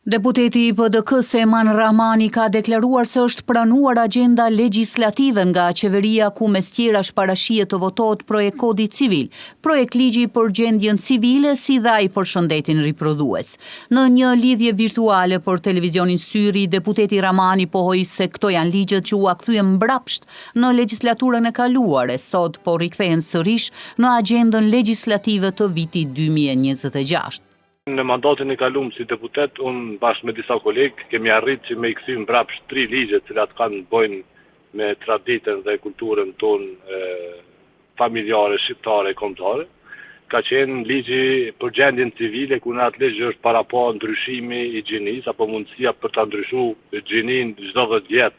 Deputeti i PDK-s Eman Rahmani ka deklaruar se është pranuar agjenda legjislative nga qeveria ku mes tjerash parashihet të votohet projekt kodi civil, projekt ligji për gjendjen civile si dhe ai për shëndetin riprodhues. Në një lidhje virtuale për televizionin Syri, deputeti Rahmani pohoi se këto janë ligjet që u akthyen mbrapsht në legjislaturën e kaluar e sot po rikthehen sërish në agjendën legjislative të vitit 2026. Në mandatin e kaluar si deputet, unë bashkë me disa kolegë kemi arritë që me i kthym mbrapsht 3 ligje të cilat kanë bojnë me traditën dhe kulturën tonë familjare, shqiptare e kombëtare. Ka qenë ligji për gjendjen civile, ku në atë ligj është para pa ndryshimi i gjinisë apo mundësia për ta ndryshuar gjininë çdo 10 vjet,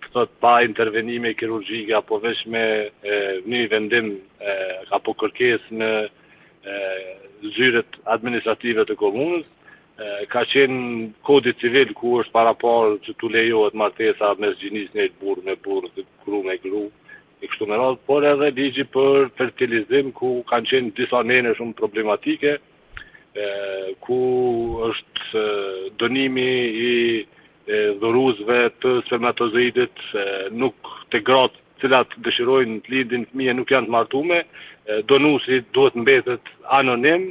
thot pa intervenime kirurgjike apo vetëm me një vendim apo kërkesë në zyret administrative të komunës. Ka qenë kodi civil ku është parapar që tu lejohet martesa mes gjinisë një burr me burr, gru me gru, e kështu me radhë, por edhe ligji për fertilizim ku kanë qenë disa nene shumë problematike, ku është dënimi i dhuruesve të spermatozoidit nuk të gratë cilat dëshirojnë të lindin fëmijë nuk janë të martume, donuesi duhet mbetet anonim,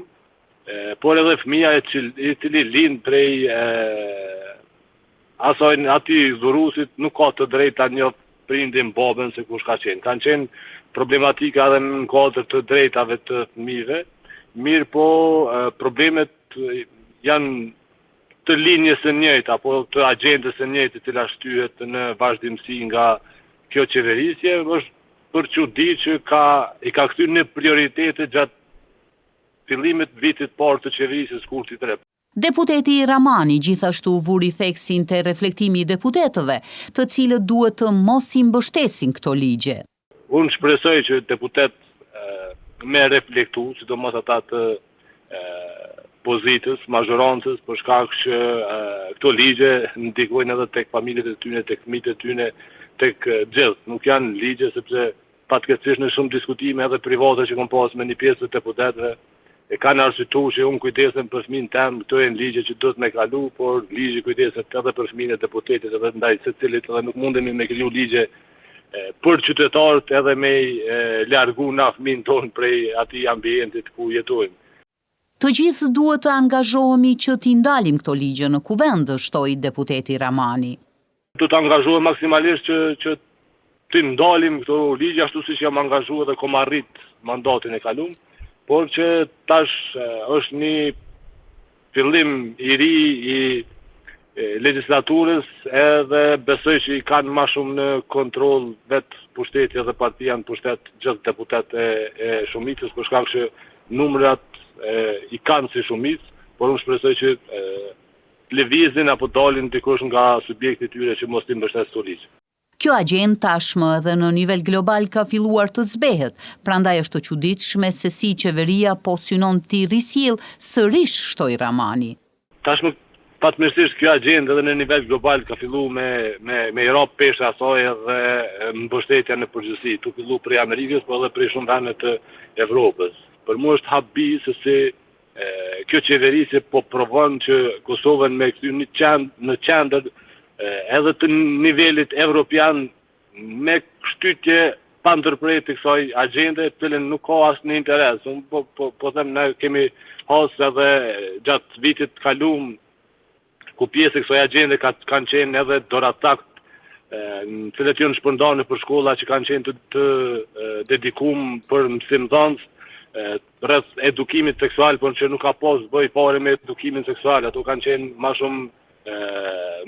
por edhe fëmia i cili lind prej aty dhuruesit nuk ka të drejtë ta njohë prindin babën se kush ka qenë. Kanë qenë problematika edhe në kuadër të drejtave të fëmijëve, mirë po problemet janë të linjës së njëjtë apo të agjendës së njëjtë e cila shtyhet në vazhdimsi nga kjo qeverisje, është për çudi që i ka kthyer në prioritete gjatë fillimit vitit parë të qeverisjes kurthi 3. Deputeti Rahmani gjithashtu vuri theksin te reflektimi i deputetëve, të cilët duhet të mos i mbështesin këto ligje. Unë shpresoj që deputet me reflektu, sidomos ata të pozitës, mazhorancës, për shkak që këto ligje ndikojnë edhe tek familjet e tyre, tek fëmijët e tyre, tek gjithë. Nuk janë ligje sepse fatkeqësisht në shumë diskutime edhe private që kam pas me një pjesë të deputetëve e kanë arsyetuar që unë kujdesem për fëmin tem, këto janë ligje që duhet me kalu, por ligji kujdeset edhe për fëmin e deputetit edhe ndaj secilit, edhe nuk mundemi me kriju ligje për qytetarët edhe me largu na fëmin tonë prej atij ambientit ku jetojmë. Të gjithë duhet të angazhohemi që t'i ndalim këto ligje në kuvend, shtoi deputeti Rahmani. Du të angazhohem maksimalisht që t'i ndalim këto ligje ashtu siç jam angazhuar dhe kom arrit mandatin e kaluar, por që tash është një fillim i ri i legjislaturës edhe besoj që i kanë ma shumë në kontroll vetë pushteti dhe partia në pushtet gjithë deputet e shumicës, për shkak që numrat i kanë si shumicë, por unë shpresoj që lëvizin apo dalin dikush nga subjekti tyre që mos t'i mbështesin këto ligje. Kjo agjendë tashmë edhe në nivel global ka filluar të zbehet, prandaj është të çuditshme se si qeveria po synon t'i risjell sërish, shtoi Rahmani. Tashmë fatmirësisht kjo agjendë edhe në nivel global ka filluar me Europë peshë asaj dhe mbështetja në përgjithësi, tu fillu prej Amerikës, por edhe prej shumë vende të Evropës. Për mua është habi se si kjo qeverisje po provon që Kosovën me kthy në qendër edhe të nivelit evropian me shtytje pa ndërprerje të kësaj agjende, të cilën nuk ka asnjë interes. Unë po them ne kemi hasur edhe gjatë vitit kaluar ku pjesë e kësaj agjende kanë qenë edhe doratakt në cilët janë shpërndarë për shkolla që kanë qenë të dedikuar për mësimdhënës rreth edukimit seksual, por që nuk ka pas bëj fare me edukimin seksual, ato kanë qenë më shumë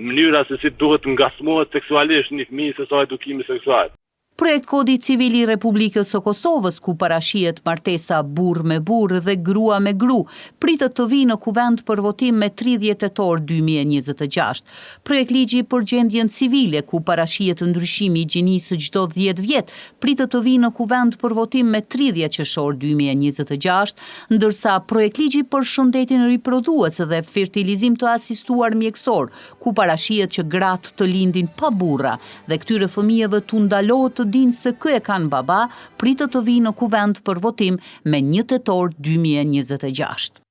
mënyra se si duhet ngasmohet seksualisht një fëmijë se sa edukimi seksual. Projekt kodi civil i Republikës së Kosovës, ku parashihet martesa burr me burr dhe grua me gru, pritet të vijë në kuvend për votim me 30 tetor 2026. Projekt ligji për gjendjen civile, ku parashihet ndryshimi i gjinisë çdo 10 vjet, pritet të vijë në kuvend për votim me 30 qershor 2026, ndërsa projekt ligji për shëndetin riprodhues dhe fertilizim të asistuar mjekësor, ku parashihet që gratë të lindin pa burra dhe këtyre fëmijëve t'u ndalohet të dinë se kë e kanë baba, pritet të vijë në kuvend për votim me 1 tetor 2026.